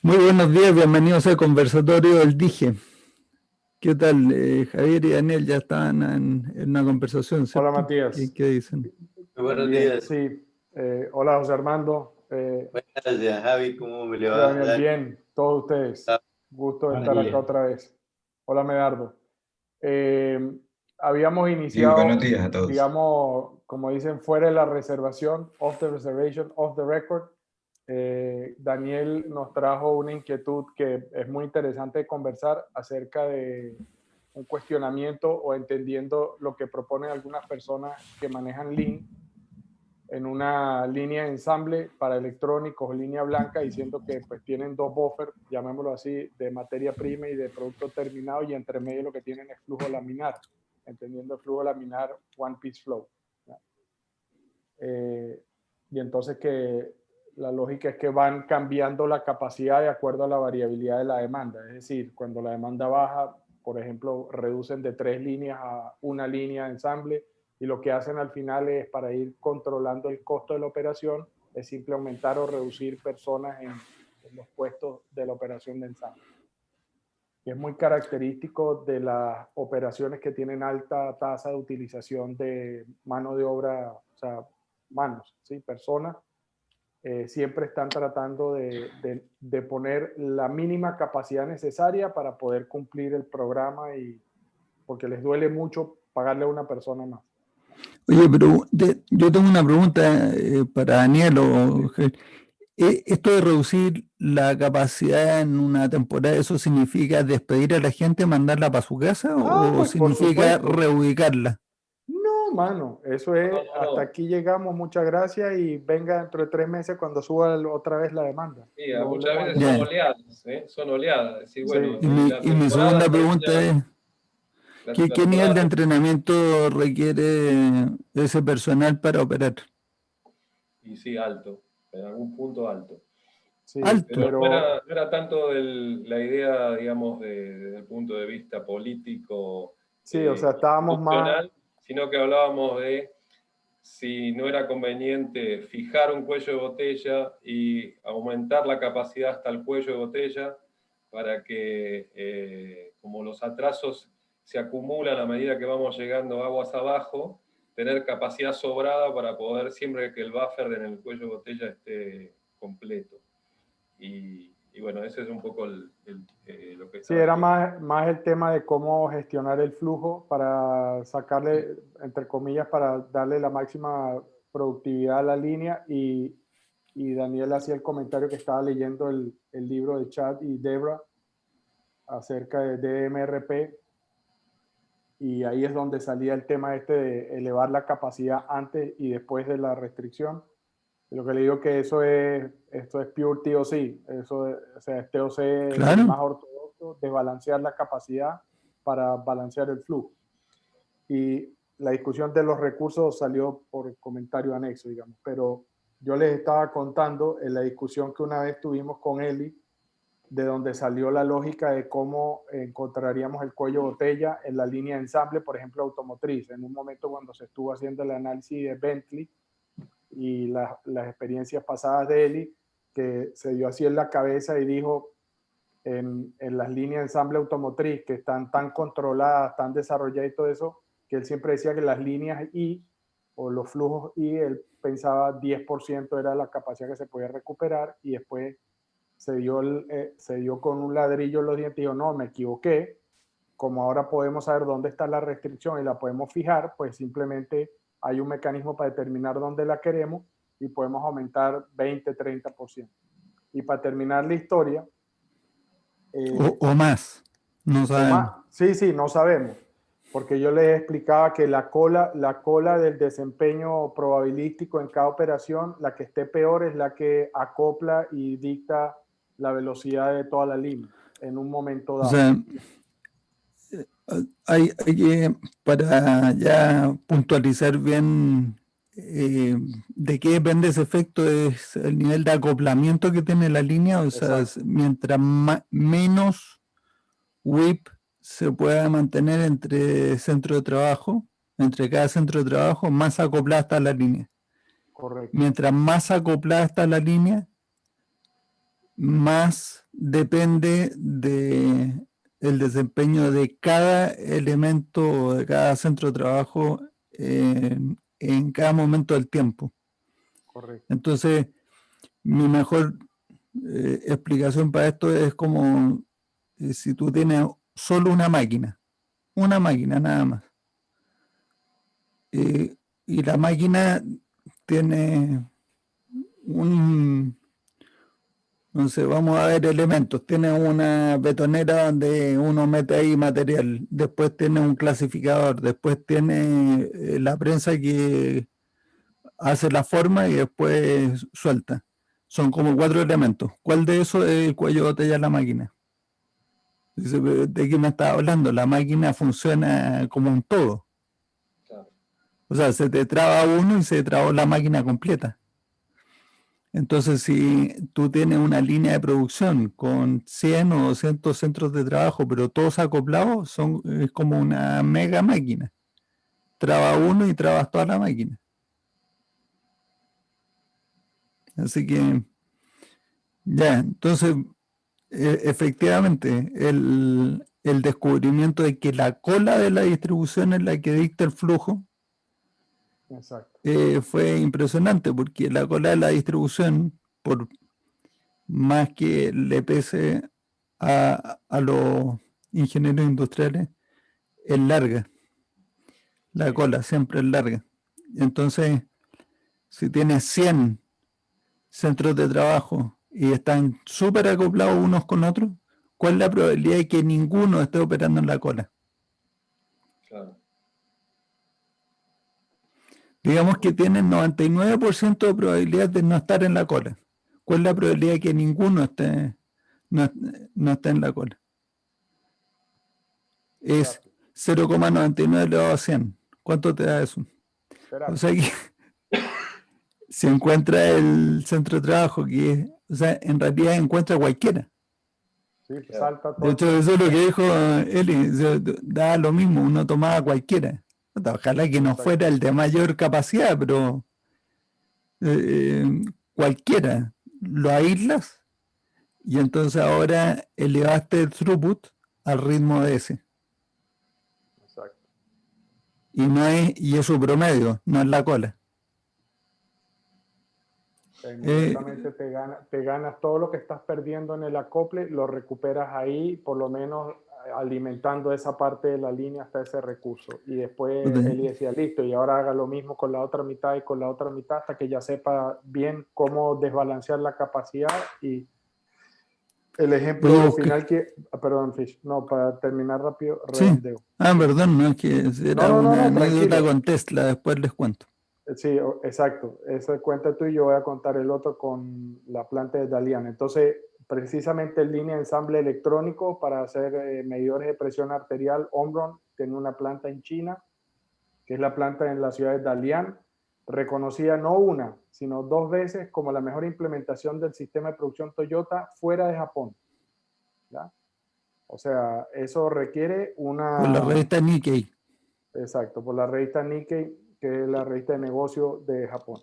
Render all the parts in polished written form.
Muy buenos días, bienvenidos al conversatorio del DIGE. ¿Qué tal? Javier y Daniel ya estaban en una conversación, Hola ¿cierto? ¿Qué, Matías. qué dicen? Muy buenos Bien, días. sí. Hola José Armando. Buenas días, Javi. ¿Cómo me le Hola va? Daniel, bien. Todos ustedes. Gusto de Buenos estar acá días. otra vez. Hola Medardo. Eh, Habíamos Sí, buenos iniciado, días a todos. digamos, como dicen, fuera de la reservación, off the reservation, off the record. Daniel nos trajo una inquietud que es muy interesante de conversar acerca de un cuestionamiento o entendiendo lo que proponen algunas personas que manejan Lean en una línea de ensamble para electrónicos, línea blanca, diciendo que pues tienen dos buffers, llamémoslo así, de materia prima y de producto terminado, y entre medio lo que tienen es flujo laminar, entendiendo el flujo laminar one piece flow. Y entonces que la lógica es que van cambiando la capacidad de acuerdo a la variabilidad de la demanda. Es decir, cuando la demanda baja, por ejemplo, reducen de 3 líneas a una línea de ensamble, y lo que hacen al final es, para ir controlando el costo de la operación, es simple aumentar o reducir personas en los puestos de la operación de ensamble. Y es muy característico de las operaciones que tienen alta tasa de utilización de mano de obra, o sea, manos, ¿sí? Personas. Siempre están tratando de poner la mínima capacidad necesaria para poder cumplir el programa, y porque les duele mucho pagarle a una persona más. Oye, pero yo tengo una pregunta para Daniel ¿esto de reducir la capacidad en una temporada, eso significa despedir a la gente, mandarla para su casa o Pues por significa supuesto. reubicarla? No, mano, eso es, hasta No. aquí llegamos, muchas gracias, y venga dentro de 3 meses cuando suba otra vez la demanda. Sí, Lo muchas volvemos a veces son Ya. llamar. oleadas, ¿eh? Son oleadas. Es decir, bueno, Sí, la Y mi temporada segunda pregunta termina, es, la ¿qué nivel temporada de termina. entrenamiento requiere ese personal para operar? Y sí, alto, en algún punto alto. sí, Alto. Pero no pero era, no era tanto la idea, digamos, desde el punto de vista político, sí, o sea, estábamos más, institucional, sino que hablábamos de si no era conveniente fijar un cuello de botella y aumentar la capacidad hasta el cuello de botella para que, como los atrasos se acumulan a medida que vamos llegando aguas abajo, tener capacidad sobrada para poder, siempre que el buffer en el cuello de botella esté completo. Y bueno, ese es un poco lo que sí, estaba era explicando. más el tema de cómo gestionar el flujo para sacarle, entre comillas, para darle la máxima productividad a la línea. Y Daniel hacía el comentario que estaba leyendo el libro de Chad y Debra acerca de DMRP, y ahí es donde salía el tema este de elevar la capacidad antes y después de la restricción. Y lo que le digo que esto es pure TOC, eso es, o sea, es TOC el Claro. más ortodoxo, de balancear la capacidad para balancear el flujo. Y la discusión de los recursos salió por comentario anexo, digamos, pero yo les estaba contando en la discusión que una vez tuvimos con Eli, de donde salió la lógica de cómo encontraríamos el cuello botella en la línea de ensamble, por ejemplo, automotriz. En un momento cuando se estuvo haciendo el análisis de Bentley y las experiencias pasadas de Eli, que se dio así en la cabeza y dijo, en las líneas de ensamble automotriz que están tan controladas, tan desarrolladas y todo eso, que él siempre decía que las líneas I o los flujos I, él pensaba 10% era la capacidad que se podía recuperar, y después se dio con un ladrillo en los dientes y dijo, no, me equivoqué. Como ahora podemos saber dónde está la restricción y la podemos fijar, pues simplemente hay un mecanismo para determinar dónde la queremos y podemos aumentar 20-30%. Y para terminar la historia, O más, no o más, sabemos. sí, sí, no sabemos, porque yo les explicaba que la cola del desempeño probabilístico en cada operación, la que esté peor es la que acopla y dicta la velocidad de toda la línea en un momento O dado. sea, hay que, para ya puntualizar bien de qué depende ese efecto, es el nivel de acoplamiento que tiene la línea. O sea, Exacto, mientras menos WIP se pueda mantener entre centro de trabajo, entre cada centro de trabajo, más acoplada está la línea. correcto. Mientras más acoplada está la línea, más depende de el desempeño de cada elemento o de cada centro de trabajo en cada momento del tiempo. Correcto. Entonces, mi mejor explicación para esto es como si tú tienes solo una máquina nada más. Y la máquina tiene no sé, vamos a ver elementos. Tiene una betonera donde uno mete ahí material, después tiene un clasificador, después tiene la prensa que hace la forma y después suelta. Son como 4 elementos. ¿Cuál de esos es el cuello de botella de la máquina? Dice, ¿de qué me estás hablando? La máquina funciona como un todo. Claro. O sea, se te traba uno y se trabó la máquina completa. Entonces, si tú tienes una línea de producción con 100 o 200 centros de trabajo, pero todos acoplados, es como una mega máquina. Traba uno y trabas toda la máquina. Así que, ya, entonces, efectivamente, el descubrimiento de que la cola de la distribución es la que dicta el flujo Exacto. fue impresionante, porque la cola de la distribución, por más que le pese a los ingenieros industriales, es larga. La Sí. cola siempre es larga. Entonces, si tienes 100 centros de trabajo y están súper acoplados unos con otros, ¿cuál es la probabilidad de que ninguno esté operando en la cola? Claro. Digamos que tienen 99% de probabilidad de no estar en la cola. ¿Cuál es la probabilidad de que ninguno no esté en la cola? Es 0,99 elevado a 100. ¿Cuánto te da eso? O sea que si encuentra el centro de trabajo, o sea, en realidad encuentra cualquiera. Sí, salta todo De el hecho, tiempo. eso es lo que dijo Eli, da lo mismo, uno tomaba cualquiera. Ojalá que no Exacto. fuera el de mayor capacidad, pero cualquiera. Lo aíslas y entonces ahora elevaste el throughput al ritmo de ese. Exacto. Y es su promedio, no es la cola. Inmediatamente te ganas todo lo que estás perdiendo en el acople, lo recuperas ahí, por lo menos alimentando esa parte de la línea hasta ese recurso. Y después él decía, listo, y ahora haga lo mismo con la otra mitad y con la otra mitad hasta que ya sepa bien cómo desbalancear la capacidad. Y el ejemplo final que, perdón, Fish, no, para terminar rápido, Sí. redondeo. Perdón, no es que era una anécdota tranquilo. con Tesla, después les cuento. Sí, exacto. Ese cuenta tú y yo voy a contar el otro con la planta de Dalian. Entonces, precisamente en línea de ensamble electrónico para hacer medidores de presión arterial, Omron tiene una planta en China, que es la planta en la ciudad de Dalian, reconocida no una, sino 2 veces como la mejor implementación del sistema de producción Toyota fuera de Japón. ¿Ya? O sea, eso requiere una... Por la revista Nikkei. Exacto, por la revista Nikkei, que es la revista de negocio de Japón.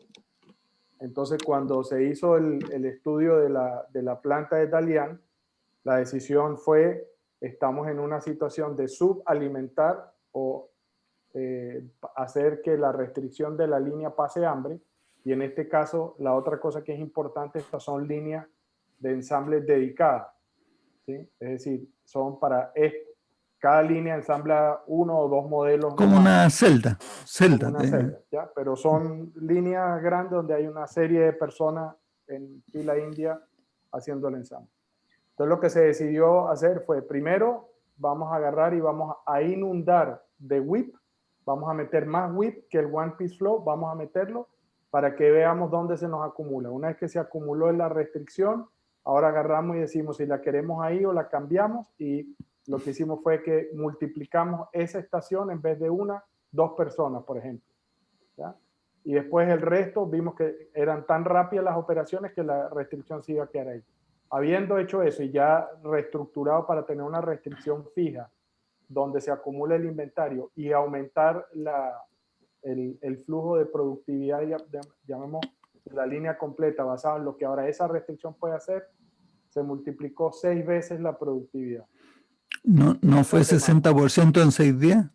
Entonces, cuando se hizo el estudio de la planta de Dalian, la decisión fue, estamos en una situación de subalimentar o hacer que la restricción de la línea pase hambre. Y en este caso, la otra cosa que es importante, estas son líneas de ensamble dedicadas. ¿Sí? Es decir, son para esto. Cada línea ensambla 1 o 2 modelos. Como una celda. Como una celda, ¿ya? Pero son líneas grandes donde hay una serie de personas en fila india haciendo el ensamble. Entonces lo que se decidió hacer fue, primero vamos a agarrar y vamos a inundar de whip, vamos a meter más whip que el one piece flow, vamos a meterlo para que veamos dónde se nos acumula. Una vez que se acumuló en la restricción, ahora agarramos y decimos si la queremos ahí o la cambiamos, y lo que hicimos fue que multiplicamos esa estación en vez de una, 2 personas, por ejemplo. ¿Ya? Y después el resto vimos que eran tan rápidas las operaciones que la restricción se iba a quedar ahí. Habiendo hecho eso y ya reestructurado para tener una restricción fija donde se acumula el inventario y aumentar el flujo de productividad, llamemos la línea completa basada en lo que ahora esa restricción puede hacer, se multiplicó 6 veces la productividad. ¿No fue Esta semana. 60% en 6 días?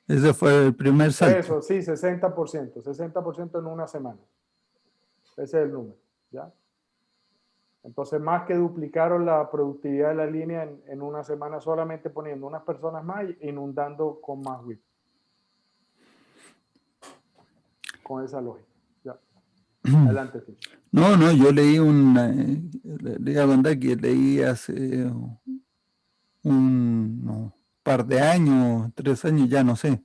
Ese fue el primer salto. Eso, sí, 60%. 60% en una semana. Ese es el número, ¿ya? Entonces, más que duplicaron la productividad de la línea en una semana solamente poniendo unas personas más e inundando con más WIP. Con esa lógica. Ya. Adelante, Fish. No, yo leí le iba a contar que leí hace un par de años, 3 años, ya no sé.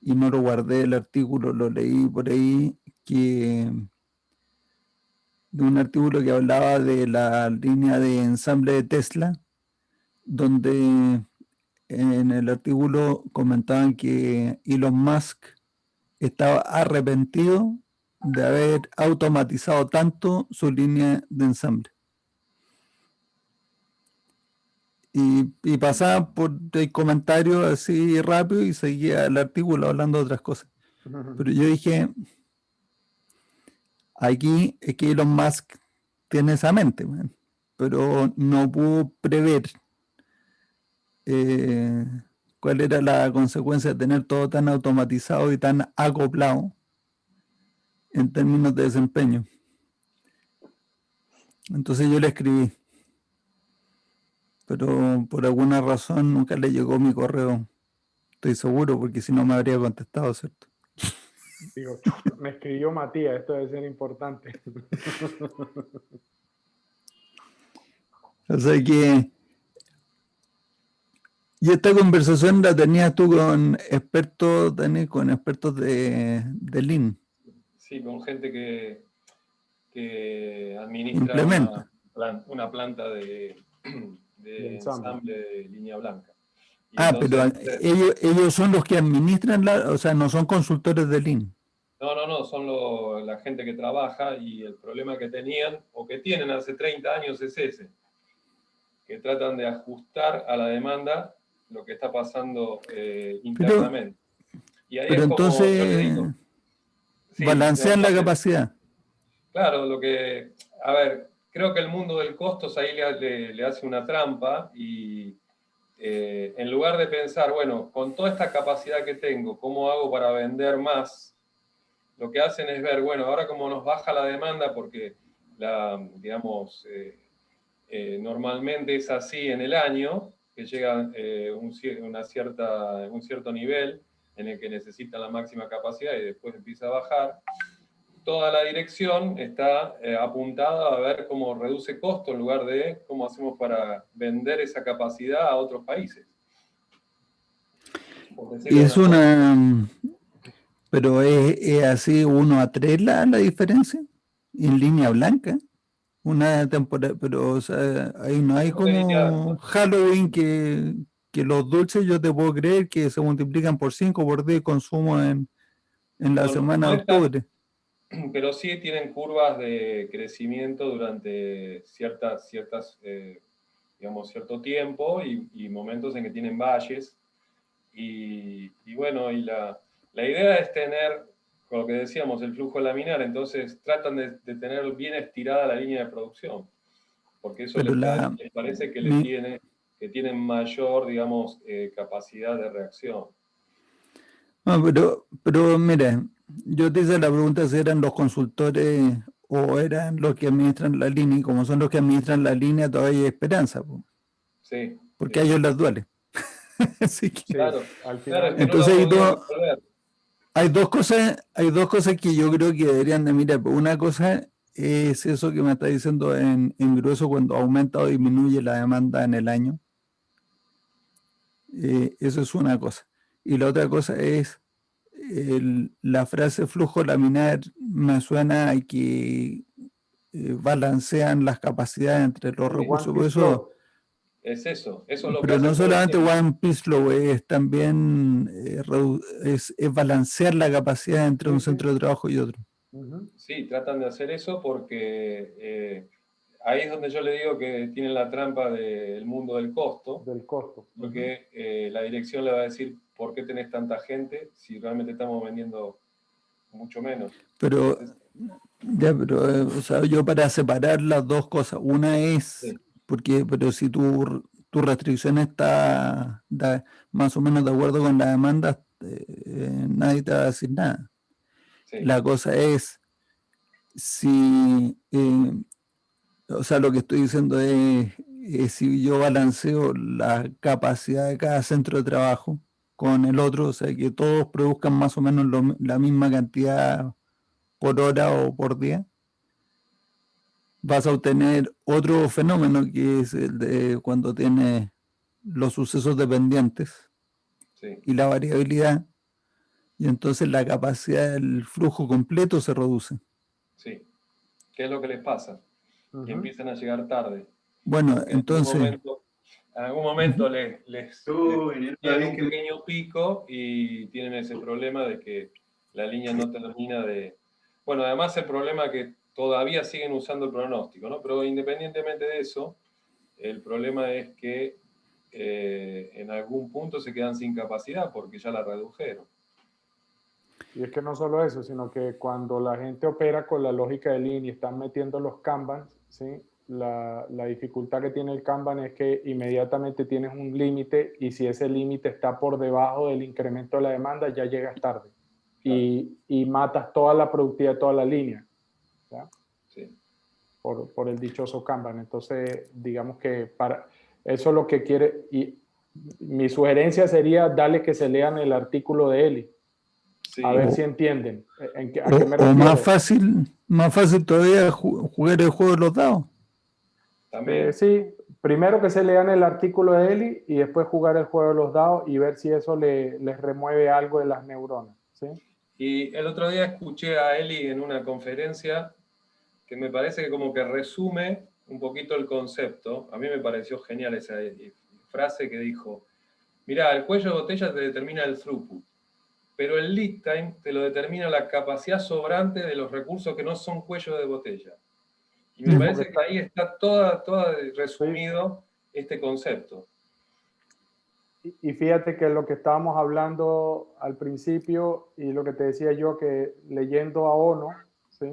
Y no lo guardé el artículo, lo leí por ahí, de un artículo que hablaba de la línea de ensamble de Tesla, donde en el artículo comentaban que Elon Musk estaba arrepentido de haber automatizado tanto su línea de ensamble. Y pasaba por el comentario así rápido y seguía el artículo hablando de otras cosas. Pero yo dije, aquí es que Elon Musk tiene esa mente, man, pero no pudo prever cuál era la consecuencia de tener todo tan automatizado y tan acoplado en términos de desempeño. Entonces yo le escribí, pero por alguna razón nunca le llegó mi correo. Estoy seguro, porque si no me habría contestado, ¿cierto? Digo, me escribió Matías, esto debe ser importante. O sea que... Y esta conversación la tenías tú con expertos, Dani, con expertos de Lean. Sí, con gente que administra Implementa. una planta de ensamble de línea blanca. Y pero entonces, ellos son los que administran o sea, no son consultores de Lean. No, son la gente que trabaja, y el problema que tenían o que tienen hace 30 años es ese, que tratan de ajustar a la demanda lo que está pasando internamente. Y ahí Pero es como yo le entonces digo, sí, balancean la capacidad. claro, a ver, creo que el mundo del costos ahí le hace una trampa, y en lugar de pensar, bueno, con toda esta capacidad que tengo, ¿cómo hago para vender más? Lo que hacen es ver, bueno, ahora como nos baja la demanda, porque normalmente es así en el año, que llega un cierto nivel en el que necesita la máxima capacidad y después empieza a bajar. Toda la dirección está apuntada a ver cómo reduce costo en lugar de cómo hacemos para vender esa capacidad a otros países. Y es pero es así 1-3 la diferencia en línea blanca. Una temporada, pero o sea, ahí no hay como Halloween que los dulces yo te puedo creer que se multiplican por 5 por 10 consumo en la semana de octubre. Pero sí tienen curvas de crecimiento durante cierto tiempo, y momentos en que tienen valles. Y bueno, y la idea es tener, con lo que decíamos, el flujo laminar. Entonces tratan de tener bien estirada la línea de producción, porque eso Pero les parece que tienen mayor, digamos, capacidad de reacción. No, pero mira, yo te hice la pregunta si eran los consultores o eran los que administran la línea, y como son los que administran la línea todavía hay esperanza, Sí. porque a ellos les duele. Así que, Sí, Claro, al final. entonces resolver. hay dos cosas que yo creo que deberían de mirar. Una cosa es eso que me está diciendo en grueso, cuando aumenta o disminuye la demanda en el año. Eso es una cosa. Y la otra cosa es la frase flujo laminar. Me suena a que balancean las capacidades entre los recursos. One Por Piece eso, Flow. Es eso es lo que pero no hacen todo el solamente tiempo. One Piece Flow, es también es balancear la capacidad entre un centro de trabajo y otro. Sí, tratan de hacer eso porque ahí es donde yo le digo que tienen la trampa del mundo del costo. Del costo. Porque la dirección le va a decir, ¿por qué tenés tanta gente si realmente estamos vendiendo mucho menos? Pero Ya, pero o sea, yo para separar las dos cosas, una es, Sí. pero si tu restricción está más o menos de acuerdo con la demanda, nadie te va a decir nada. Sí. La cosa es si, o sea, lo que estoy diciendo es si yo balanceo la capacidad de cada centro de trabajo con el otro, o sea, que todos produzcan más o menos la misma cantidad por hora o por día, vas a obtener otro fenómeno que es el de cuando tienes los sucesos dependientes Sí. y la variabilidad, y entonces la capacidad del flujo completo se reduce. Sí. ¿Qué es lo que les pasa? Ujú. Que empiezan a llegar tarde. Bueno, Porque entonces, en algún momento Ujú. les Ingeniero tienen David, un que pequeño pico y tienen ese problema de que la línea no termina de... Bueno, además el problema es que todavía siguen usando el pronóstico, ¿no? Pero independientemente de eso, el problema es que en algún punto se quedan sin capacidad porque ya la redujeron. Y es que no solo eso, sino que cuando la gente opera con la lógica de Lean y están metiendo los Kanbans, ¿sí? La dificultad que tiene el Kanban es que inmediatamente tienes un límite y si ese límite está por debajo del incremento de la demanda, ya llegas tarde. Claro. Y matas toda la productividad de toda la línea, ¿ya? Sí. Por el dichoso Kanban. Entonces, digamos que para eso es lo que quiere, y mi sugerencia sería darle que se lean el artículo de Eli. Sí. A ver O- si entienden. ¿A qué me o refiero? más fácil todavía jugar el juego de los dados. También. Sí, primero que se lean el artículo de Eli y después jugar el juego de los dados y ver si eso les remueve algo de las neuronas. ¿Sí? Y el otro día escuché a Eli en una conferencia que me parece que como que resume un poquito el concepto. A mí me pareció genial esa frase que dijo, mirá, el cuello de botella te determina el throughput, pero el lead time te lo determina la capacidad sobrante de los recursos que no son cuello de botella. Y me Sí, parece porque que ahí está toda resumido este concepto. y fíjate que lo que estábamos hablando al principio y lo que te decía yo, que leyendo a Ono, ¿sí?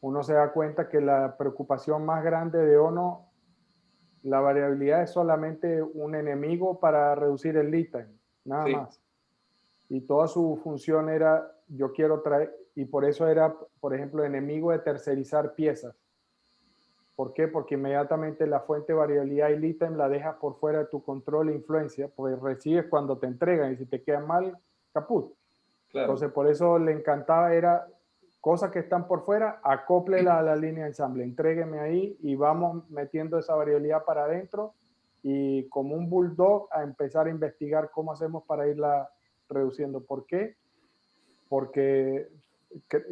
Uno se da cuenta que la preocupación más grande de Ono, la variabilidad es solamente un enemigo para reducir el lead time, nada Sí. más. Y toda su función era, yo quiero traer, y por eso era, por ejemplo, enemigo de tercerizar piezas. ¿Por qué? Porque inmediatamente la fuente de variabilidad y lead time la dejas por fuera de tu control e influencia, pues recibes cuando te entregan y si te queda mal, caput. Claro. Entonces, por eso le encantaba, era cosas que están por fuera, acóplela a la línea de ensamble, entrégueme ahí y vamos metiendo esa variabilidad para adentro y como un bulldog a empezar a investigar cómo hacemos para irla reduciendo. ¿Por qué? Porque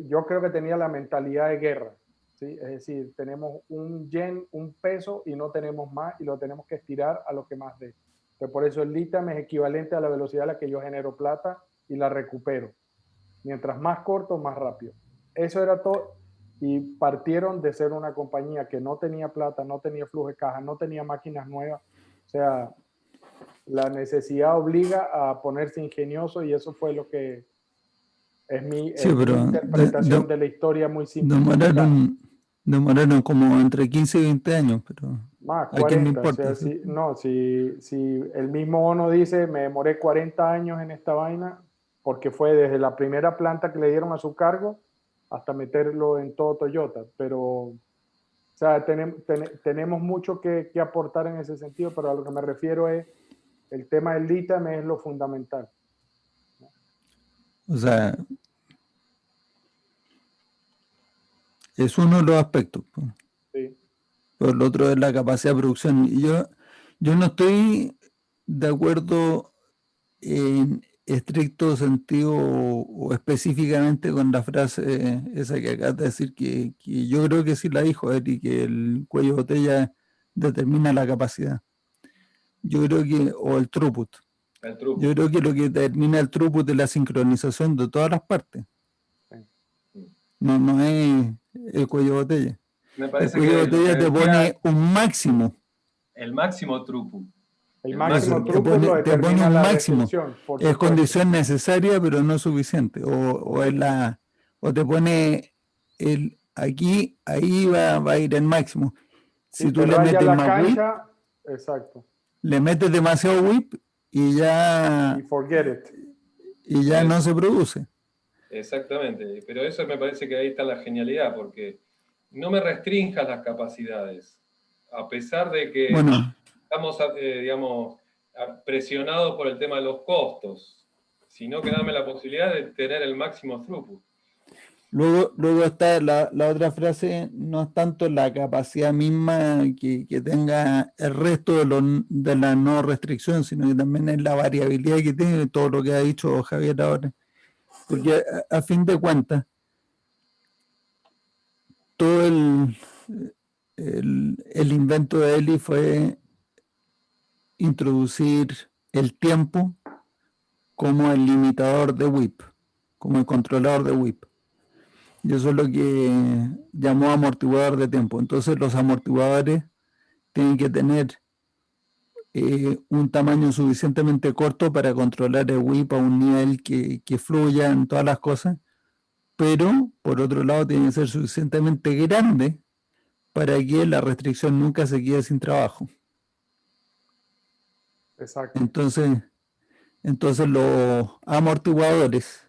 yo creo que tenía la mentalidad de guerra, ¿sí? Es decir, tenemos un yen, un peso y no tenemos más y lo tenemos que estirar a lo que más dé. Entonces, por eso el lead time es equivalente a la velocidad a la que yo genero plata y la recupero. Mientras más corto, más rápido. Eso era todo. Y partieron de ser una compañía que no tenía plata, no tenía flujo de caja, no tenía máquinas nuevas. O sea, la necesidad obliga a ponerse ingenioso y eso fue lo que es mi Sí, pero interpretación de la historia muy simplificada. demoraron como entre 15 y 20 años, pero Más a quién le 40, o importa, sea, ¿sí? si el mismo ONU dice, me demoré 40 años en esta vaina, porque fue desde la primera planta que le dieron a su cargo hasta meterlo en todo Toyota, pero, o sea, tenemos mucho que aportar en ese sentido, pero a lo que me refiero es, el tema del lead time es lo fundamental. O sea, es uno de los aspectos, pues. Sí. Pero el otro es la capacidad de producción. Y yo no estoy de acuerdo en estricto sentido o específicamente con la frase esa que acabas de decir, que yo creo que sí la dijo Eri, que el cuello de botella determina la capacidad. Yo creo que, o el throughput. El truco. Yo creo que lo que determina el throughput es la sincronización de todas las partes. No es el cuello de botella. Me El parece cuello de que lo que botella te decía pone un máximo. el máximo truco. El El máximo máximo throughput lo Te pone determina un la máximo. restricción, por Es supuesto. condición necesaria, pero no suficiente. O te pone ahí va a ir el máximo. Si Sí, tú te le raya metes la más whip, cancha, exacto, le metes demasiado whip y y ya forget it. no se produce. Exactamente, pero eso me parece que ahí está la genialidad, porque no me restrinjas las capacidades, a pesar de que Bueno, estamos, digamos, presionados por el tema de los costos, sino que dame la posibilidad de tener el máximo throughput. luego está la otra frase, no es tanto la capacidad misma que tenga el resto de la no restricción, sino que también es la variabilidad que tiene todo lo que ha dicho Javier ahora. Porque a fin de cuentas, todo el invento de Eli fue introducir el tiempo como el limitador de whip, como el controlador de whip. Y eso es lo que llamó amortiguador de tiempo. Entonces los amortiguadores tienen que tener un tamaño suficientemente corto para controlar el whip a un nivel que fluya en todas las cosas, pero por otro lado tienen que ser suficientemente grande para que la restricción nunca se quede sin trabajo. Exacto. Entonces los amortiguadores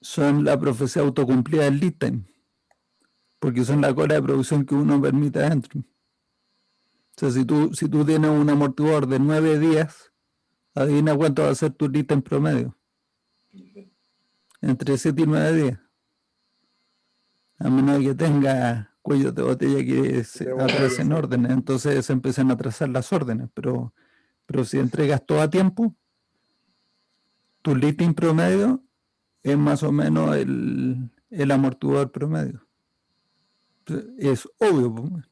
son la profecía autocumplida del lead time, porque son la cola de producción que uno permite adentro. O sea, si tú tienes un amortiguador de 9 días, adivina cuánto va a ser tu lead time promedio. Entre 7 y 9 días. A menos que tenga cuellos de botella que se atrasen órdenes, entonces se empiezan a atrasar las órdenes, pero si entregas todo a tiempo, tu lead time promedio es más o menos el amortiguador promedio. Es obvio, pues.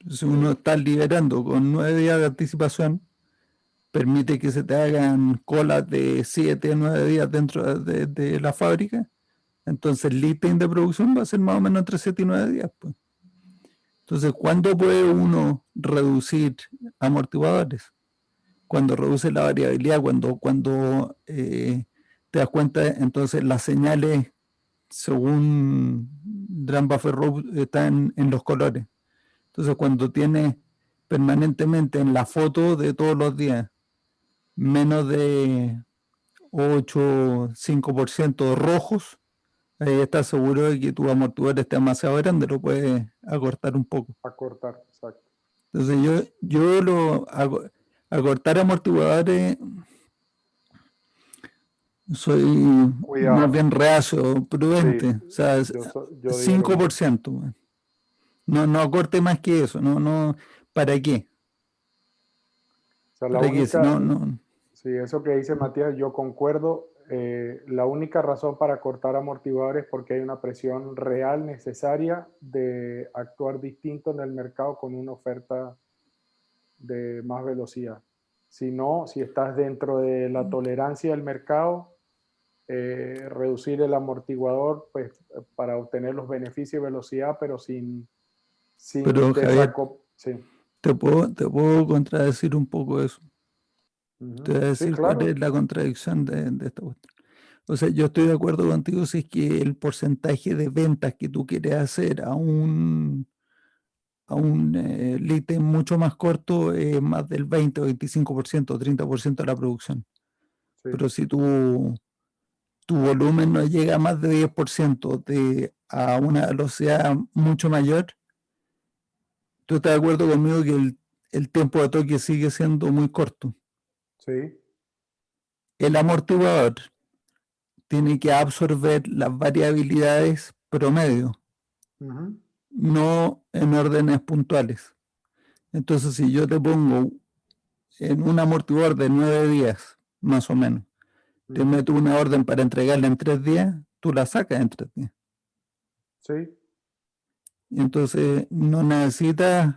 Si uno está liberando con 9 días de anticipación, permite que se te hagan colas de 7 a 9 días dentro de la fábrica, entonces el lead time de producción va a ser más o menos entre 7 y 9 días. Pues. Entonces, ¿cuándo puede uno reducir amortiguadores? Cuando reduce la variabilidad, cuando te das cuenta, entonces las señales, según Drum Buffer Road, están en los colores. Entonces, cuando tienes permanentemente en la foto de todos los días menos de 8, 5% rojos, ahí estás seguro de que tu amortiguador está demasiado grande, lo puedes acortar un poco. Acortar, exacto. Entonces yo lo hago, acortar amortiguadores soy más bien reacio, prudente, sí, o sea, yo 5%. No acorte más que eso, no, ¿para qué? O sea, la única, sí, eso que dice Matías, yo concuerdo. La única razón para cortar amortiguadores es porque hay una presión real necesaria de actuar distinto en el mercado con una oferta de más velocidad. Si no, si estás dentro de la tolerancia del mercado, reducir el amortiguador pues, para obtener los beneficios de velocidad, pero sin pero, Javier, sí. te puedo contradecir un poco eso. Te voy a decir, sí, claro, cuál es la contradicción de esta cuestión. O sea, yo estoy de acuerdo contigo si es que el porcentaje de ventas que tú quieres hacer a un lead time mucho más corto es más del 20 o 25% o 30% de la producción. Sí. Pero si tu volumen no llega a más de 10% a una velocidad mucho mayor, ¿tú estás de acuerdo conmigo que el tiempo de toque sigue siendo muy corto? Sí. El amortiguador tiene que absorber las variabilidades promedio, no en órdenes puntuales. Entonces, si yo te pongo en un amortiguador de 9 días, más o menos, te meto una orden para entregarla en 3 días, tú la sacas en 3 días. Sí. Y entonces no necesitas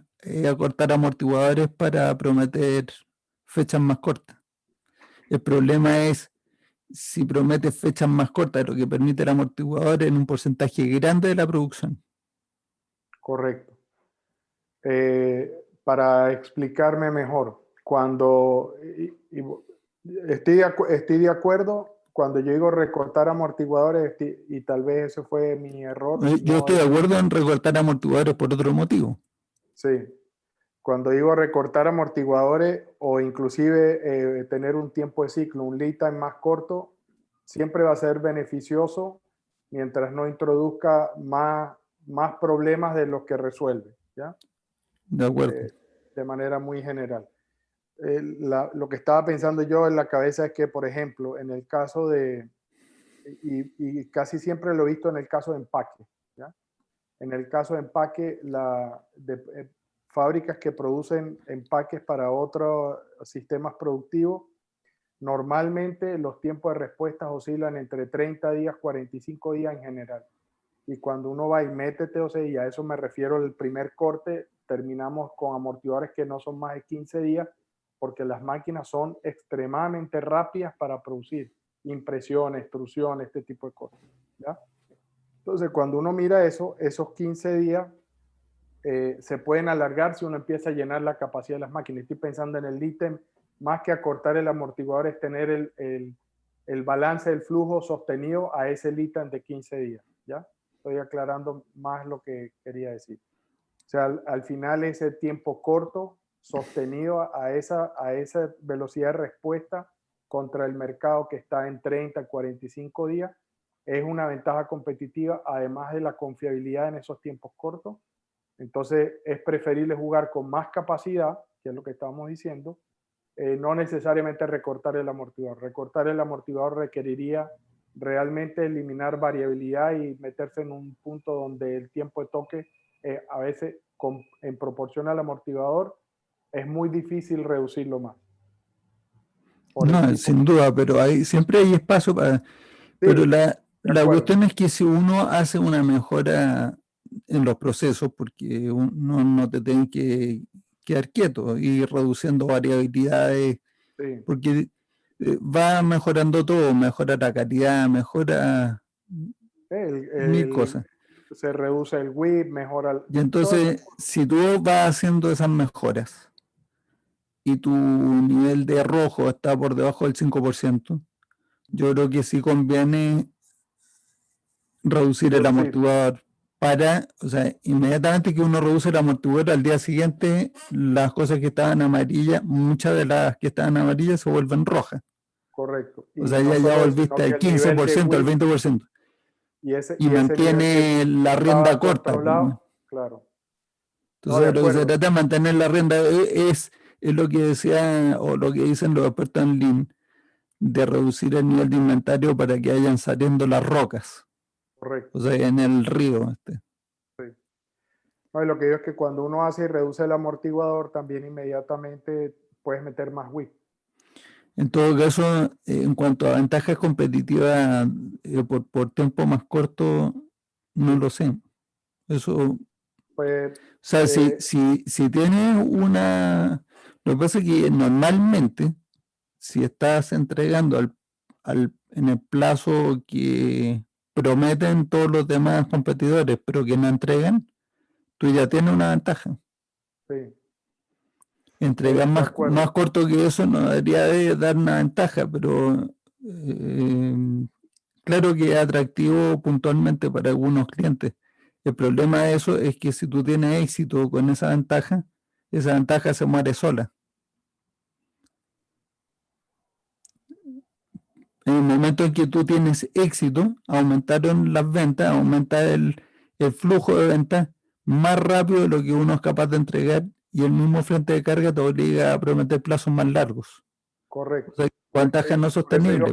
acortar amortiguadores para prometer fechas más cortas. El problema es si prometes fechas más cortas de lo que permite el amortiguador en un porcentaje grande de la producción. Correcto. Para explicarme mejor, cuando estoy de acuerdo cuando yo digo recortar amortiguadores, y tal vez ese fue mi error. Yo no estoy de acuerdo en recortar amortiguadores por otro motivo. Sí, cuando digo recortar amortiguadores o inclusive tener un tiempo de ciclo, un lead time más corto, siempre va a ser beneficioso mientras no introduzca más problemas de los que resuelve, ¿ya? De acuerdo. De manera muy general. Lo que estaba pensando yo en la cabeza es que, por ejemplo, en el caso de, y casi siempre lo he visto en el caso de empaque, ¿ya? En el caso de empaque, fábricas que producen empaques para otros sistemas productivos, normalmente los tiempos de respuesta oscilan entre 30 días, 45 días en general. Y cuando uno va y mete TOC, y a eso me refiero al primer corte, terminamos con amortiguadores que no son más de 15 días, porque las máquinas son extremadamente rápidas para producir impresiones, extrusiones, este tipo de cosas, ¿ya? Entonces, cuando uno mira eso, esos 15 días se pueden alargar si uno empieza a llenar la capacidad de las máquinas. Estoy pensando en el ítem, más que acortar el amortiguador, es tener el balance del flujo sostenido a ese ítem de 15 días, ¿ya? Estoy aclarando más lo que quería decir. O sea, al final ese tiempo corto sostenido a esa velocidad de respuesta contra el mercado que está en 30, 45 días, es una ventaja competitiva, además de la confiabilidad en esos tiempos cortos. Entonces es preferible jugar con más capacidad, que es lo que estábamos diciendo, no necesariamente recortar el amortiguador. Recortar el amortiguador requeriría realmente eliminar variabilidad y meterse en un punto donde el tiempo de toque a veces en proporción al amortiguador es muy difícil reducirlo más. No, sin duda, pero siempre hay espacio para... Sí, pero la cuestión es que si uno hace una mejora en los procesos, porque uno no te tiene que quedar quieto y reduciendo variabilidades, sí. porque va mejorando todo, mejora la calidad, mejora mil cosas. Se reduce el WIP, mejora... Y entonces, si tú vas haciendo esas mejoras y tu nivel de rojo está por debajo del 5%, yo creo que sí conviene reducir el amortiguador o sea, inmediatamente que uno reduce el amortiguador, al día siguiente las cosas que estaban amarillas, muchas de las que estaban amarillas se vuelven rojas. Correcto. O sea, ya volviste al 15%, al 20%. Y mantiene la rienda corta. Claro. Entonces, lo que se trata de mantener la rienda es lo que decía, o lo que dicen los expertos en Lean, de reducir el nivel de inventario para que vayan saliendo las rocas. Correcto. O sea, en el río. Sí. No, y lo que digo es que cuando uno hace y reduce el amortiguador, también inmediatamente puedes meter más WIP. En todo caso, en cuanto a ventajas competitivas por tiempo más corto, no lo sé. Eso, pues, o sea, si tienes una... Lo que pasa es que normalmente, si estás entregando en el plazo que prometen todos los demás competidores, pero que no entregan, tú ya tienes una ventaja. Sí. Entregar más corto que eso no debería de dar una ventaja, pero claro que es atractivo puntualmente para algunos clientes. El problema de eso es que si tú tienes éxito con esa ventaja se muere sola. En el momento en que tú tienes éxito, aumentaron las ventas, aumenta el flujo de ventas más rápido de lo que uno es capaz de entregar, y el mismo frente de carga te obliga a prometer plazos más largos. Correcto. O sea, ventaja no sostenible.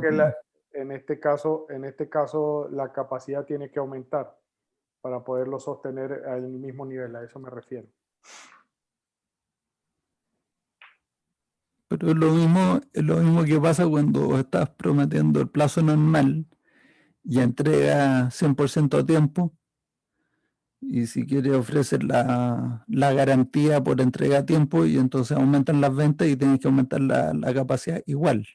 En este caso, la capacidad tiene que aumentar para poderlo sostener al mismo nivel. A eso me refiero. Pero es lo mismo que pasa cuando estás prometiendo el plazo normal y entrega 100% a tiempo, y si quieres ofrecer la garantía por entrega a tiempo, y entonces aumentan las ventas y tienes que aumentar la capacidad igual.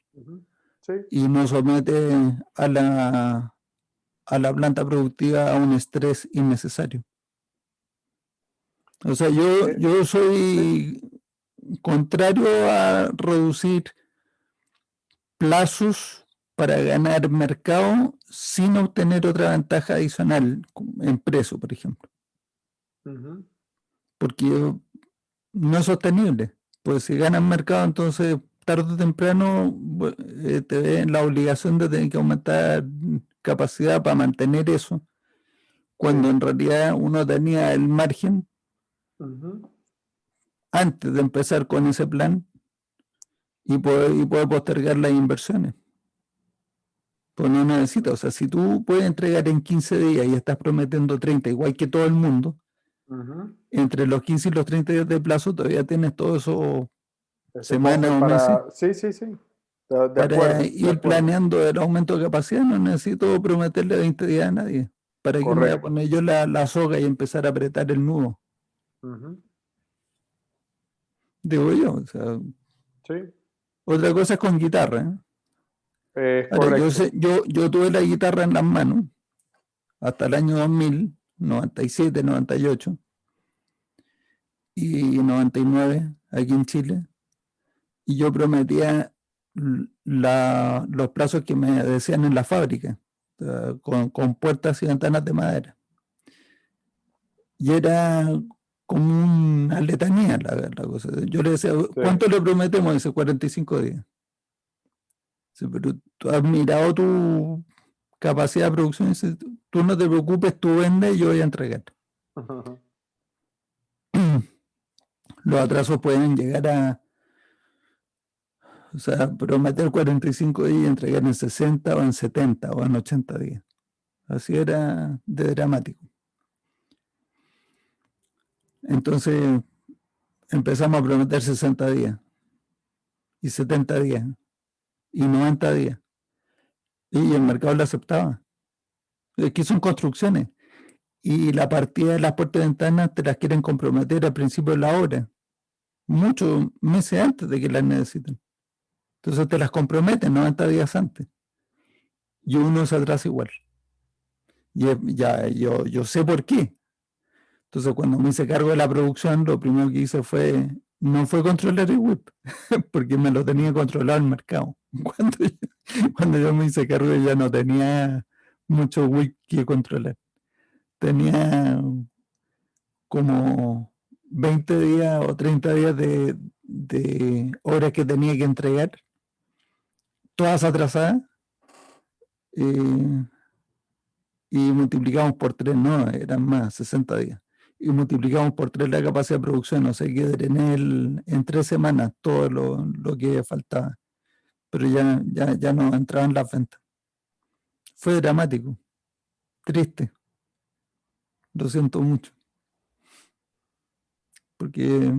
Sí. Y no somete a la planta productiva a un estrés innecesario. O sea, yo soy contrario a reducir plazos para ganar mercado sin obtener otra ventaja adicional en precio, por ejemplo. Ujú. Porque no es sostenible. Pues si ganas mercado, entonces tarde o temprano te ven la obligación de tener que aumentar capacidad para mantener eso, cuando Sí. en realidad uno tenía el margen Ujú. antes de empezar con ese plan y poder postergar las inversiones. Pues no necesitas, o sea, si tú puedes entregar en 15 días y estás prometiendo 30, igual que todo el mundo, Ujú. entre los 15 y los 30 días de plazo todavía tienes todo eso, Ese semanas buffer o meses, para... Sí, sí, sí. De para acuerdo, de ir acuerdo. planeando el aumento de capacidad. No necesito prometerle 20 días a nadie. ¿Para qué me voy a Correcto. poner yo la soga y empezar a apretar el nudo? Ujú. Digo yo. O sea, Sí, otra cosa es con guitarra, ¿eh? es Ahora, correcto. yo tuve la guitarra en las manos hasta el año 2000, 97, 98 y 99 aquí en Chile. Y yo prometía los plazos que me decían en la fábrica, con puertas y ventanas de madera. Y era como una letanía la cosa. Yo le decía, ¿cuánto le prometemos? Dice, 45 días. Dice, pero tú has mirado tu capacidad de producción. Dice, tú no te preocupes, tú vendes y yo voy a entregar. Ujú. Los atrasos pueden llegar a, o sea, prometer 45 días y entregar en 60 o en 70 o en 80 días. Así era de dramático. Entonces empezamos a prometer 60 días y 70 días y 90 días. Y el mercado lo aceptaba. Es que son construcciones. Y la partida de las puertas y ventanas te las quieren comprometer al principio de la obra, muchos meses antes de que las necesiten. Entonces te las comprometen 90 días antes. Y uno se atrasa igual. Y ya yo sé por qué. Entonces cuando me hice cargo de la producción, lo primero que hice no fue controlar el WIP, porque me lo tenía controlado el mercado. Cuando yo me hice cargo ya no tenía mucho WIP que controlar. Tenía como 20 días o 30 días de horas que tenía que entregar, todas atrasadas, y multiplicamos por 3, no, eran más, 60 días. Y multiplicamos por 3 la capacidad de producción, o sea que drené en 3 semanas todo lo que faltaba. Pero ya no entraban las ventas. Fue dramático, triste, lo siento mucho. Porque,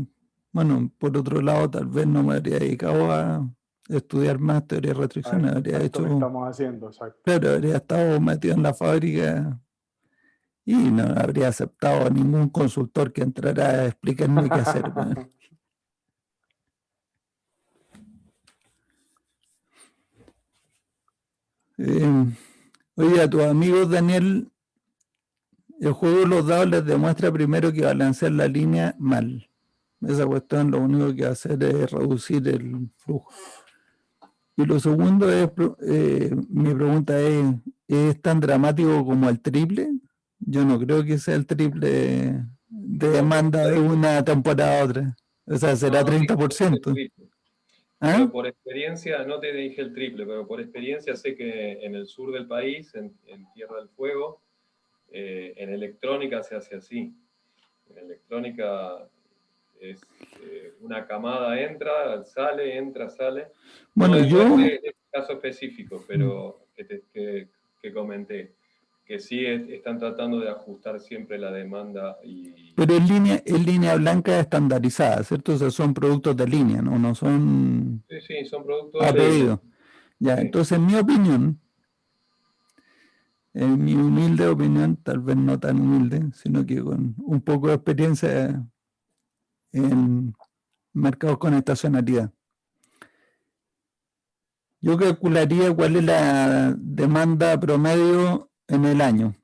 bueno, por otro lado, tal vez no me habría dedicado a estudiar más teoría de restricción, habría A esto que hecho, estamos haciendo, exacto. claro, habría estado metido en la fábrica y no habría aceptado a ningún consultor que entrara a explicarme qué hacer. Oye, a tus amigos, Daniel, el juego de los dados les demuestra primero que balancear la línea mal. Esa cuestión lo único que va a hacer es reducir el flujo. Y lo segundo es, mi pregunta ¿es tan dramático como el triple? Yo no creo que sea el triple de demanda de una temporada a otra. O sea, será No, no dije el 30%. triple. ¿Ah? Pero por experiencia, no te dije el triple, pero por experiencia sé que en el sur del país, en Tierra del Fuego, en electrónica se hace así. En electrónica es una camada entra, sale. Bueno, No yo, es de caso específico, pero que comenté, que sí están tratando de ajustar siempre la demanda y... pero en línea blanca estandarizada, ¿cierto? O sea, son productos de línea, ¿no? No son Sí, son productos a de línea. pedido. Ya, Sí. entonces en mi humilde opinión, tal vez no tan humilde, sino que con un poco de experiencia en mercados con estacionalidad. Yo calcularía cuál es la demanda promedio en el año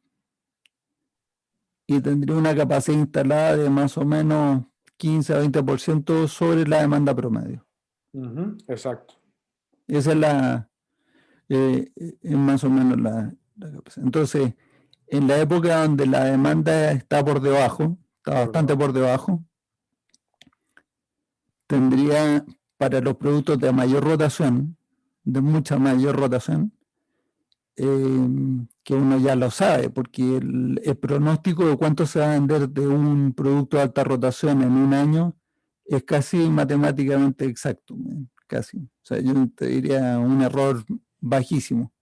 y tendría una capacidad instalada de más o menos 15 a 20% sobre la demanda promedio. Exacto. Esa es Es más o menos la capacidad. Entonces, en la época donde la demanda está por debajo, está bastante por debajo, tendría para los productos de mayor rotación, de mucha mayor rotación, que uno ya lo sabe, porque el pronóstico de cuánto se va a vender de un producto de alta rotación en un año es casi matemáticamente exacto, casi. O sea, yo te diría un error bajísimo.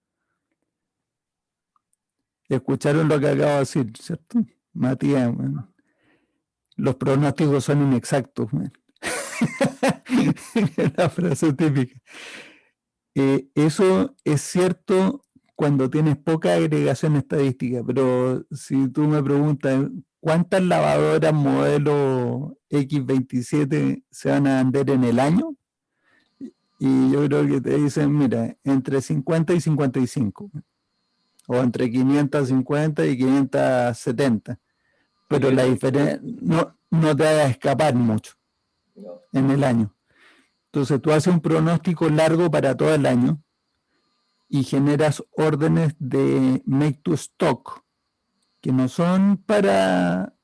Escucharon lo que acabo de decir, ¿cierto? Matías, los pronósticos son inexactos. La frase típica. Eso es cierto cuando tienes poca agregación estadística, pero si tú me preguntas cuántas lavadoras modelo X27 se van a vender en el año, y yo creo que te dicen, mira, entre 50 y 55, o entre 550 y 570, pero la diferencia no te va a escapar mucho en el año. Entonces tú haces un pronóstico largo para todo el año y generas órdenes de make to stock, que no son para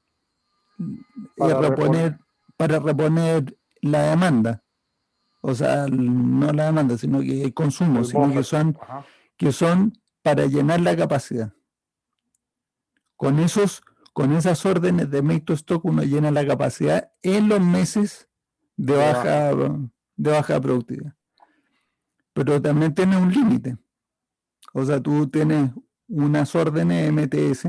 reponer la demanda. O sea, no la demanda, sino que el consumo, sino que son para llenar la capacidad. Con esas órdenes de make to stock uno llena la capacidad en los meses de baja productividad. Pero también tiene un límite. O sea, tú tienes unas órdenes MTS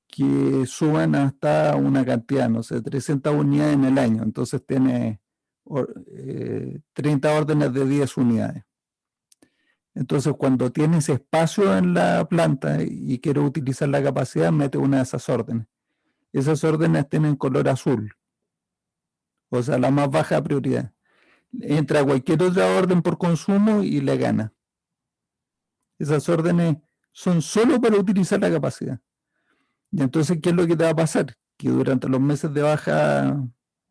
que suban hasta una cantidad, no sé, 300 unidades en el año. Entonces tienes 30 órdenes de 10 unidades. Entonces, cuando tienes espacio en la planta y quieres utilizar la capacidad, mete una de esas órdenes. Esas órdenes tienen color azul. O sea, la más baja prioridad. Entra cualquier otra orden por consumo y le gana. Esas órdenes son solo para utilizar la capacidad. Y entonces, ¿qué es lo que te va a pasar? Que durante los meses de baja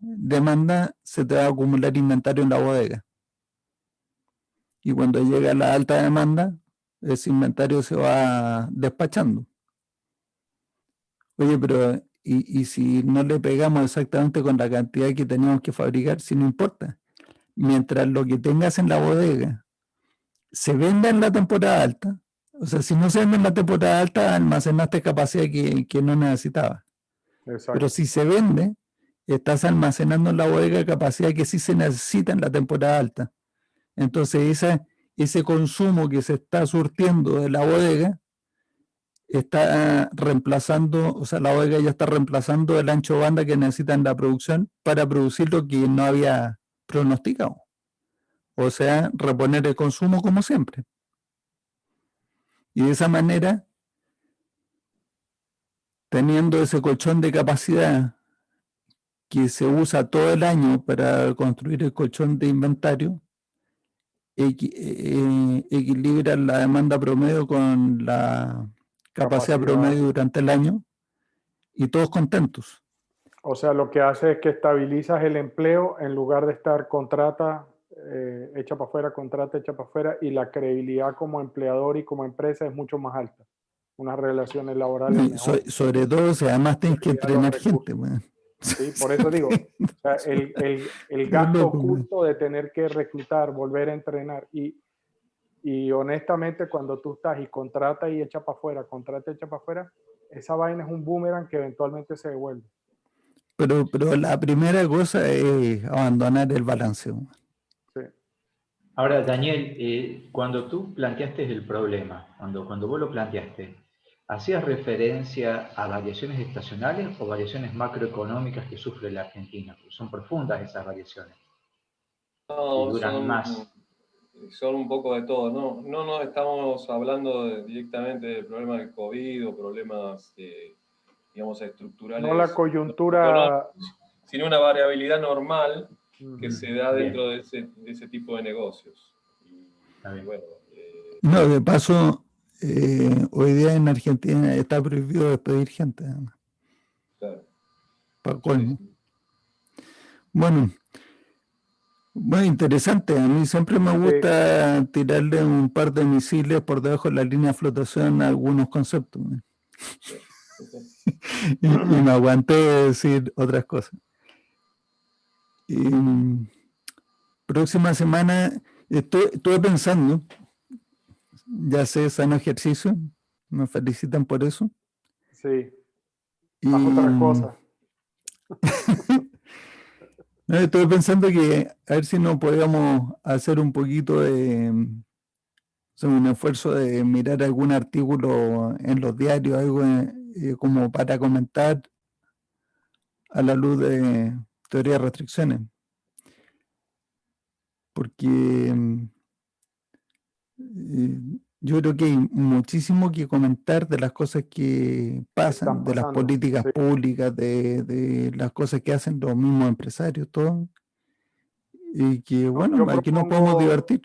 demanda se te va a acumular inventario en la bodega. Y cuando llega la alta demanda, ese inventario se va despachando. Oye, pero ¿y si no le pegamos exactamente con la cantidad que teníamos que fabricar? Si no importa. Mientras lo que tengas en la bodega se venda en la temporada alta, o sea, si no se vende en la temporada alta, almacenaste capacidad que no necesitabas. Exacto. Pero si se vende, estás almacenando en la bodega capacidad que sí se necesita en la temporada alta. Entonces, ese consumo que se está surtiendo de la bodega está reemplazando, o sea, la bodega ya está reemplazando el ancho banda que necesita en la producción para producir lo que no había pronosticado. O sea, reponer el consumo como siempre. Y de esa manera, teniendo ese colchón de capacidad que se usa todo el año para construir el colchón de inventario, equilibra la demanda promedio con la capacidad promedio durante el año y todos contentos. O sea, lo que hace es que estabilizas el empleo en lugar de estar contrata, echa para afuera, contrata, echa para afuera, y la credibilidad como empleador y como empresa es mucho más alta. Unas relaciones laborales sobre todo, si además tienes que entrenar gente. Bueno. Sí, por eso digo, o sea, el gasto oculto de tener que reclutar, volver a entrenar, y honestamente cuando tú estás y contrata y echa para afuera, contrata y echa para afuera, esa vaina es un boomerang que eventualmente se devuelve. Pero la primera cosa es abandonar el balanceo. Sí. Ahora, Daniel, cuando tú planteaste el problema, cuando vos lo planteaste, ¿hacías referencia a variaciones estacionales o variaciones macroeconómicas que sufre la Argentina? Porque son profundas esas variaciones. No, y duran más. Son un poco de todo. No nos estamos hablando directamente del problema del COVID o problemas, digamos, estructurales. No la coyuntura, sino una variabilidad normal que se da dentro de ese tipo de negocios. Y bueno, no, de paso, hoy día en Argentina está prohibido despedir gente. Claro. Para colmo. Sí. Bueno, Bueno, interesante. A mí siempre me Sí, gusta tirarle un par de misiles por debajo de la línea de flotación a algunos conceptos. Sí, sí, sí. Y me aguanté de decir otras cosas. Y, próxima semana estuve pensando, ya sé, sano ejercicio, me felicitan por eso. sí, Y haz otra cosa. no, estuve pensando que a ver si no podíamos hacer un poquito de, o sea, un esfuerzo de mirar algún artículo en los diarios, algo como para comentar a la luz de teoría de restricciones. Porque yo creo que hay muchísimo que comentar de las cosas que pasan, Están de las pasando. políticas Sí. públicas, de las cosas que hacen los mismos empresarios, todo. Y que, bueno, Yo aquí nos podemos propongo, divertir.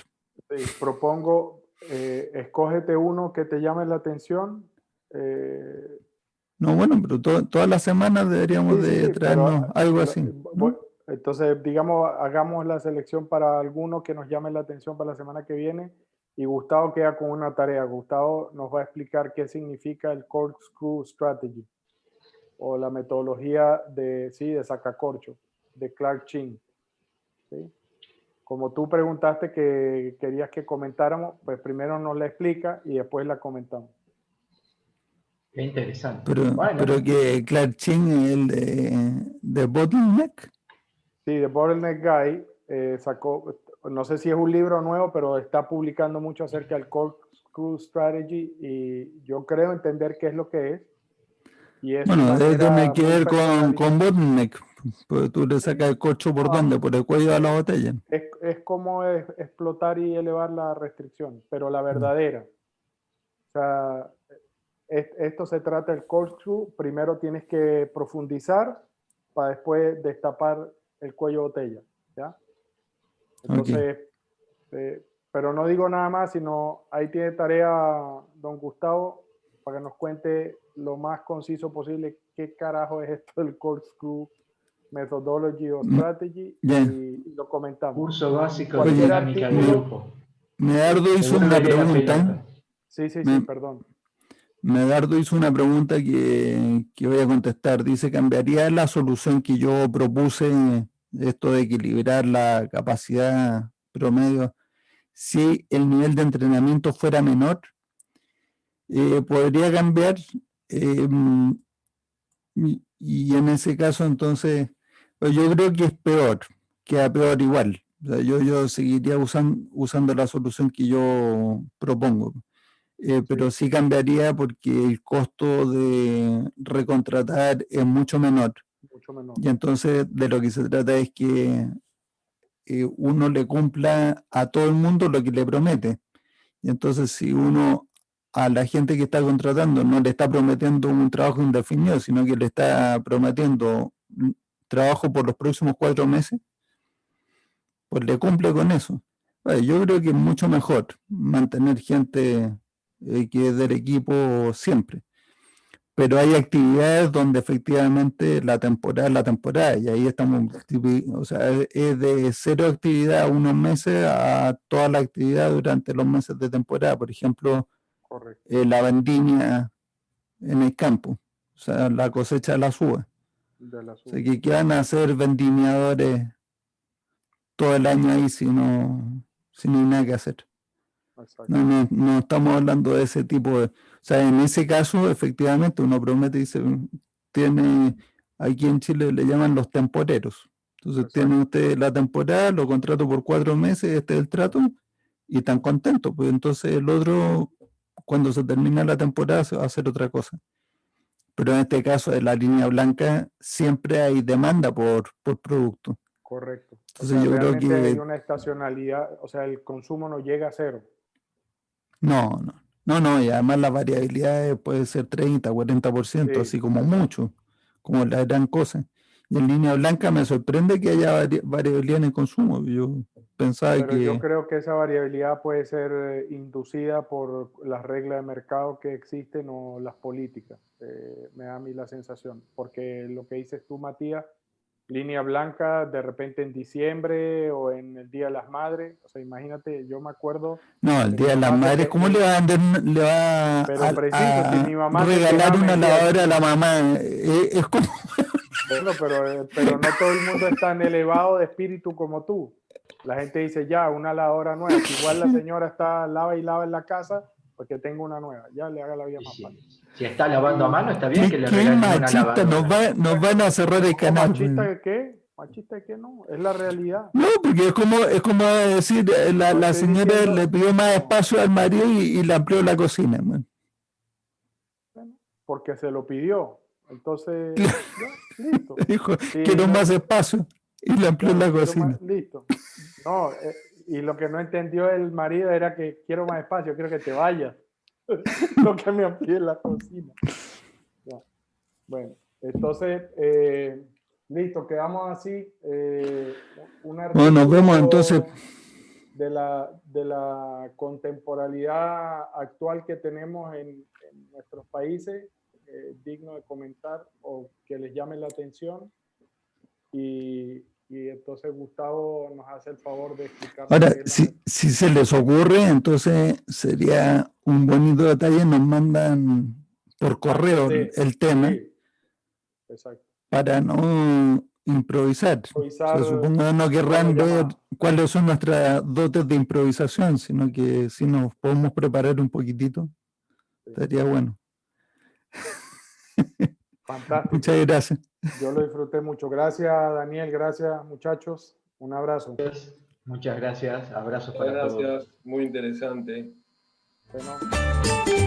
sí, propongo, escógete uno que te llame la atención. eh, No, bueno, pero todas las semanas deberíamos sí, sí, de sí, pero traernos algo así, ¿no? entonces, digamos, hagamos la selección para alguno que nos llame la atención para la semana que viene y Gustavo queda con una tarea. Gustavo nos va a explicar qué significa el Corkscrew Strategy o la metodología de, sí, de sacacorcho, de Clark Ching. ¿Sí? Como tú preguntaste que querías que comentáramos, pues primero nos la explica y después la comentamos. Qué interesante. Pero Bueno, que Clark Ching es el de Bottleneck. Sí, The Bottleneck Guy sacó, no sé si es un libro nuevo, pero está publicando mucho acerca del Corkscrew Strategy y yo creo entender qué es lo que es. Y es su Bueno, debe tener manera que muy ver con personalizada. Bottleneck, pues tú le sacas el corcho por dónde, por el cuello de la botella. Es como explotar y elevar la restricción, pero la verdadera. O sea, esto se trata del corkscrew. Primero tienes que profundizar para después destapar el cuello de botella. ¿Ya? Ok. Entonces, pero no digo nada más, sino ahí tiene tarea don Gustavo para que nos cuente lo más conciso posible qué carajo es esto del corkscrew methodology o strategy Ya. y lo comentamos. curso básico de Cualquier Oye, dinámica de artículo, grupo. Medardo hizo una Devuélvele la pregunta. pelota. sí, sí, sí, Me- perdón. Medardo hizo una pregunta que voy a contestar. Dice, ¿cambiaría la solución que yo propuse, esto de equilibrar la capacidad promedio, si el nivel de entrenamiento fuera menor? Podría cambiar. eh, y en ese caso, entonces, pues yo creo que es peor, queda peor igual. O sea, yo seguiría usando la solución que yo propongo. Pero Sí, sí cambiaría porque el costo de recontratar es mucho menor. mucho menor. Y entonces de lo que se trata es que uno le cumpla a todo el mundo lo que le promete. Y entonces si uno a la gente que está contratando no le está prometiendo un trabajo indefinido, sino que le está prometiendo trabajo por los próximos 4 meses, pues le cumple con eso. Yo creo que es mucho mejor mantener gente que es del equipo siempre. Pero hay actividades donde efectivamente la temporada es la temporada y ahí estamos, o sea, es de cero actividad unos meses a toda la actividad durante los meses de temporada. Por ejemplo, Correcto. la vendimia en el campo, o sea, la cosecha de las uvas. De las O sea, uvas. que van a ser vendimiadores todo el año ahí si no hay nada que hacer. Exacto. No estamos hablando de ese tipo de... O sea, en ese caso, efectivamente, uno promete y dice, tiene, aquí en Chile le llaman los temporeros. Entonces, tiene Exacto. usted la temporada, lo contrato por 4 meses, este es el trato, y están contentos. Pues entonces el otro, cuando se termina la temporada, se va a hacer otra cosa. Pero en este caso de la línea blanca, siempre hay demanda por producto. Correcto. O Entonces sea, yo creo realmente hay que una estacionalidad, o sea, el consumo no llega a cero. no, y además las variabilidades puede ser 30, 40%, Sí, así como exacto. mucho, como la gran cosa. Y en línea blanca me sorprende que haya variabilidad en el consumo. Yo pensaba Pero yo que, creo que esa variabilidad puede ser inducida por las reglas de mercado que existen o las políticas. Me da a mí la sensación. Porque lo que dices tú, Matías, línea blanca de repente en diciembre o en el Día de las Madres. O sea, imagínate, yo me acuerdo. No, el que Día de mi las mamá se Madres, que- ¿cómo le va a vender, le va Pero preciso, si mi mamá se regalar quejaba, me una decía, lavadora a la mamá? Es como, bueno, pero no todo el mundo es tan elevado de espíritu como tú. La gente dice, ya, una lavadora nueva. Si igual la señora está lava y lava en la casa, pues que tenga una nueva. Ya le haga la vida más fácil. Si está lavando a mano, está bien que le qué regalen una machista, lavadora. nos van a cerrar el ¿No, canal. machista Pues. de qué? ¿Machista de qué no? Es la realidad. No, porque es como decir, la No estoy señora diciendo- le pidió más no. espacio al marido y le amplió la cocina. Man. Bueno, porque se lo pidió. Entonces, ya, listo. Dijo, Sí, quiero no, más espacio y le amplió claro, la quiero cocina. más- listo. No, y lo que no entendió el marido era que quiero más espacio, quiero que te vayas. Lo que me amplíe la cocina. Ya. Bueno, entonces, listo, quedamos así. Un Bueno, nos vemos artículo entonces. de la contemporaneidad actual que tenemos en nuestros países, digno de comentar o que les llame la atención. Y entonces Gustavo nos hace el favor de explicar. Ahora, qué es la- si se les ocurre, entonces sería un bonito detalle, nos mandan por correo Sí, el tema sí, exacto. para no improvisar. Improvisar, O sea, supongo que no querrán bueno, ver llama- cuáles son nuestras dotes de improvisación, sino que si nos podemos preparar un poquitito, Sí. estaría bueno. Fantástico. Muchas gracias. Yo lo disfruté mucho. Gracias, Daniel. Gracias, muchachos. Un abrazo. Muchas gracias. Abrazos para todos. Gracias, muy interesante. Bueno.